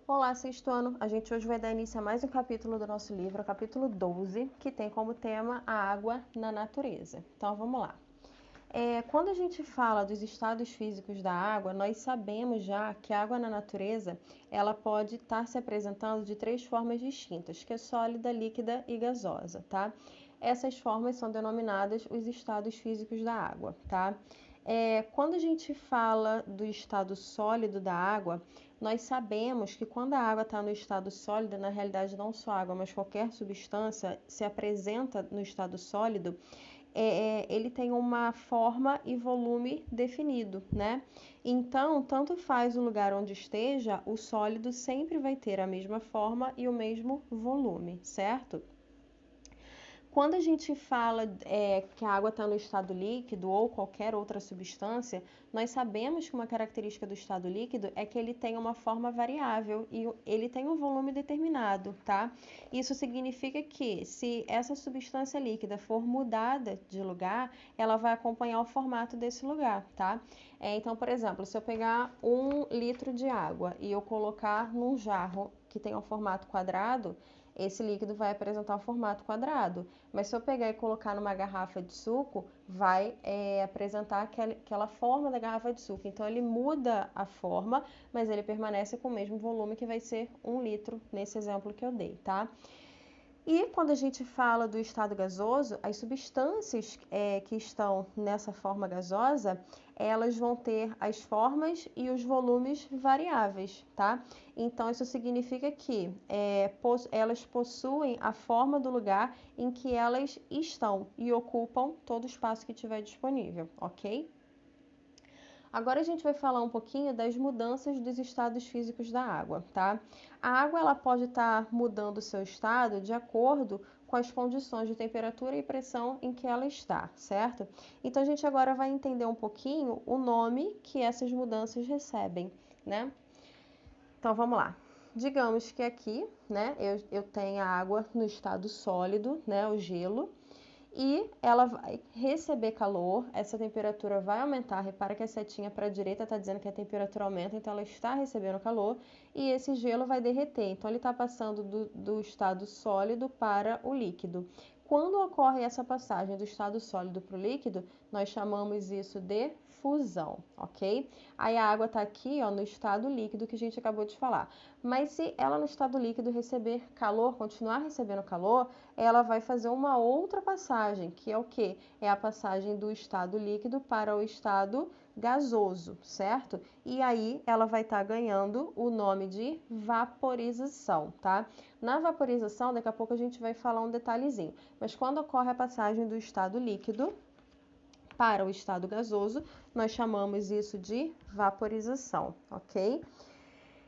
Olá, sexto ano! A gente hoje vai dar início a mais um capítulo do nosso livro, o capítulo 12, que tem como tema a água na natureza. Então, vamos lá. Quando a gente fala dos estados físicos da água, nós sabemos já que a água na natureza, ela pode estar se apresentando de três formas distintas, que é sólida, líquida e gasosa, tá? Essas formas são denominadas os estados físicos da água, tá? Quando a gente fala do estado sólido da água, nós sabemos que quando a água está no estado sólido, na realidade não só água, mas qualquer substância se apresenta no estado sólido, ele tem uma forma e volume definido, né? Então, tanto faz o lugar onde esteja, o sólido sempre vai ter a mesma forma e o mesmo volume, certo? Quando a gente fala que a água está no estado líquido ou qualquer outra substância, nós sabemos que uma característica do estado líquido é que ele tem uma forma variável e ele tem um volume determinado, tá? Isso significa que se essa substância líquida for mudada de lugar, ela vai acompanhar o formato desse lugar, tá? Então, por exemplo, se eu pegar 1 litro de água e eu colocar num jarro que tem um formato quadrado, esse líquido vai apresentar o formato quadrado. Mas se eu pegar e colocar numa garrafa de suco, vai apresentar aquela forma da garrafa de suco. Então ele muda a forma, mas ele permanece com o mesmo volume, que vai ser 1 litro, nesse exemplo que eu dei, tá? E quando a gente fala do estado gasoso, as substâncias que estão nessa forma gasosa, elas vão ter as formas e os volumes variáveis, tá? Então, isso significa que elas possuem a forma do lugar em que elas estão e ocupam todo o espaço que tiver disponível, ok? Agora a gente vai falar um pouquinho das mudanças dos estados físicos da água, tá? A água ela pode estar mudando o seu estado de acordo com as condições de temperatura e pressão em que ela está, certo? Então a gente agora vai entender um pouquinho o nome que essas mudanças recebem, né? Então vamos lá. Digamos que aqui, né, eu tenho a água no estado sólido, né, o gelo, e ela vai receber calor, essa temperatura vai aumentar. Repara que a setinha para a direita está dizendo que a temperatura aumenta, então ela está recebendo calor e esse gelo vai derreter. Então ele está passando do estado sólido para o líquido. Quando ocorre essa passagem do estado sólido para o líquido, nós chamamos isso de fusão, ok? Aí a água está aqui, ó, no estado líquido que a gente acabou de falar. Mas se ela no estado líquido receber calor, continuar recebendo calor, ela vai fazer uma outra passagem, que é o quê? É a passagem do estado líquido para o estado gasoso, certo? E aí ela vai estar ganhando o nome de vaporização, tá? Na vaporização, daqui a pouco a gente vai falar um detalhezinho, mas quando ocorre a passagem do estado líquido para o estado gasoso, nós chamamos isso de vaporização, ok?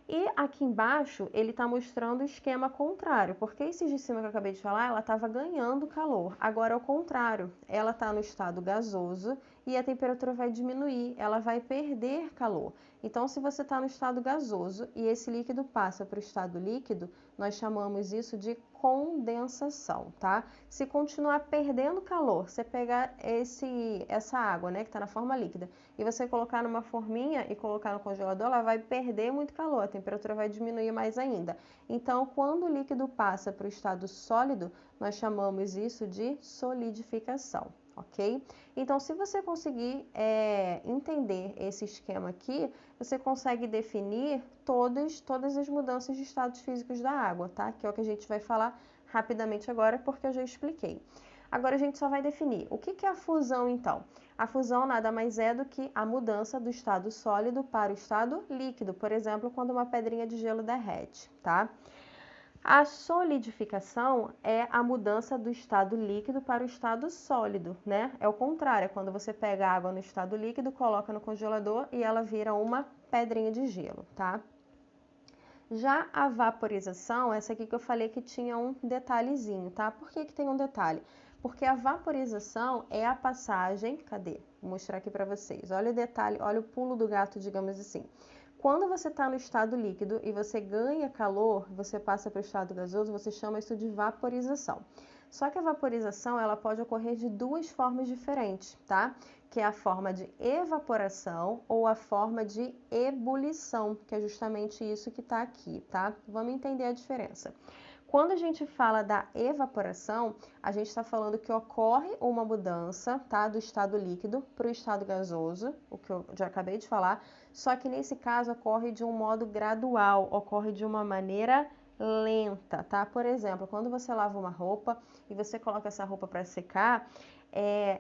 E aqui embaixo ele está mostrando o esquema contrário, porque esse de cima que eu acabei de falar, ela estava ganhando calor. Agora é o contrário, ela está no estado gasoso e a temperatura vai diminuir, ela vai perder calor. Então, se você está no estado gasoso e esse líquido passa para o estado líquido, nós chamamos isso de condensação, tá? Se continuar perdendo calor, você pegar essa água, né, que está na forma líquida, e você colocar numa forminha e colocar no congelador, ela vai perder muito calor, a temperatura vai diminuir mais ainda. Então, quando o líquido passa para o estado sólido, nós chamamos isso de solidificação, ok? Então, se você conseguir entender esse esquema aqui, você consegue definir todas as mudanças de estados físicos da água, tá? Que é o que a gente vai falar rapidamente agora, porque eu já expliquei. Agora a gente só vai definir. O que é a fusão, então? A fusão nada mais é do que a mudança do estado sólido para o estado líquido, por exemplo, quando uma pedrinha de gelo derrete, tá? A solidificação é a mudança do estado líquido para o estado sólido, né? É o contrário, é quando você pega a água no estado líquido, coloca no congelador e ela vira uma pedrinha de gelo, tá? Já a vaporização, essa aqui que eu falei que tinha um detalhezinho, tá? Por que tem um detalhe? Porque a vaporização é a passagem, cadê? Vou mostrar aqui para vocês. Olha o detalhe, olha o pulo do gato, digamos assim. Quando você está no estado líquido e você ganha calor, você passa para o estado gasoso, você chama isso de vaporização. Só que a vaporização, ela pode ocorrer de duas formas diferentes, tá? Que é a forma de evaporação ou a forma de ebulição, que é justamente isso que está aqui, tá? Vamos entender a diferença. Quando a gente fala da evaporação, a gente está falando que ocorre uma mudança, tá, do estado líquido para o estado gasoso, o que eu já acabei de falar, só que nesse caso ocorre de um modo gradual, ocorre de uma maneira lenta, tá? Por exemplo, quando você lava uma roupa e você coloca essa roupa para secar,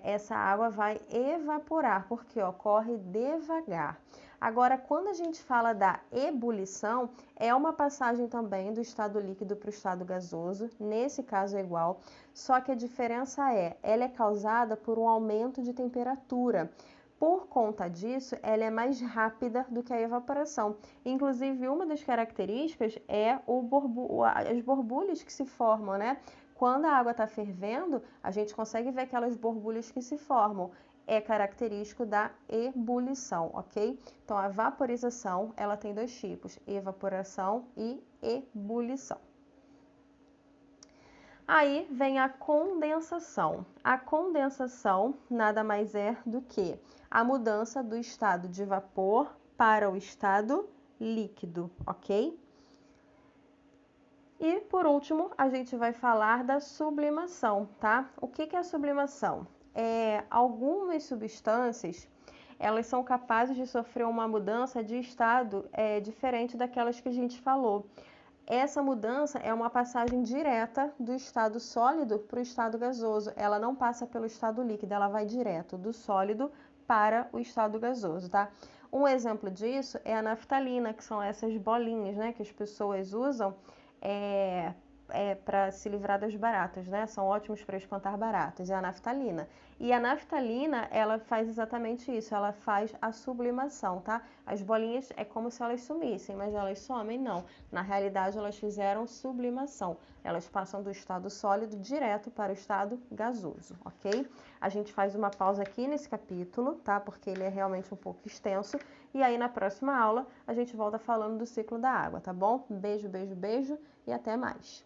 essa água vai evaporar, porque ocorre devagar. Agora, quando a gente fala da ebulição, é uma passagem também do estado líquido para o estado gasoso, nesse caso é igual, só que a diferença ela é causada por um aumento de temperatura. Por conta disso, ela é mais rápida do que a evaporação. Inclusive, uma das características é as borbulhas que se formam, né? Quando a água está fervendo, a gente consegue ver aquelas borbulhas que se formam. É característico da ebulição, ok? Então, a vaporização, ela tem dois tipos, evaporação e ebulição. Aí vem a condensação. A condensação nada mais é do que a mudança do estado de vapor para o estado líquido, ok? E, por último, a gente vai falar da sublimação, tá? O que é a sublimação? Algumas substâncias, elas são capazes de sofrer uma mudança de estado diferente daquelas que a gente falou. Essa mudança é uma passagem direta do estado sólido para o estado gasoso. Ela não passa pelo estado líquido, ela vai direto do sólido para o estado gasoso, tá? Um exemplo disso é a naftalina, que são essas bolinhas, né, que as pessoas usam para se livrar das baratas, né? São ótimos para espantar baratas, é a naftalina. E a naftalina, ela faz exatamente isso, ela faz a sublimação, tá? As bolinhas é como se elas sumissem, mas elas somem? Não. Na realidade, elas fizeram sublimação. Elas passam do estado sólido direto para o estado gasoso, ok? A gente faz uma pausa aqui nesse capítulo, tá? Porque ele é realmente um pouco extenso. E aí, na próxima aula, a gente volta falando do ciclo da água, tá bom? Beijo, beijo, beijo e até mais.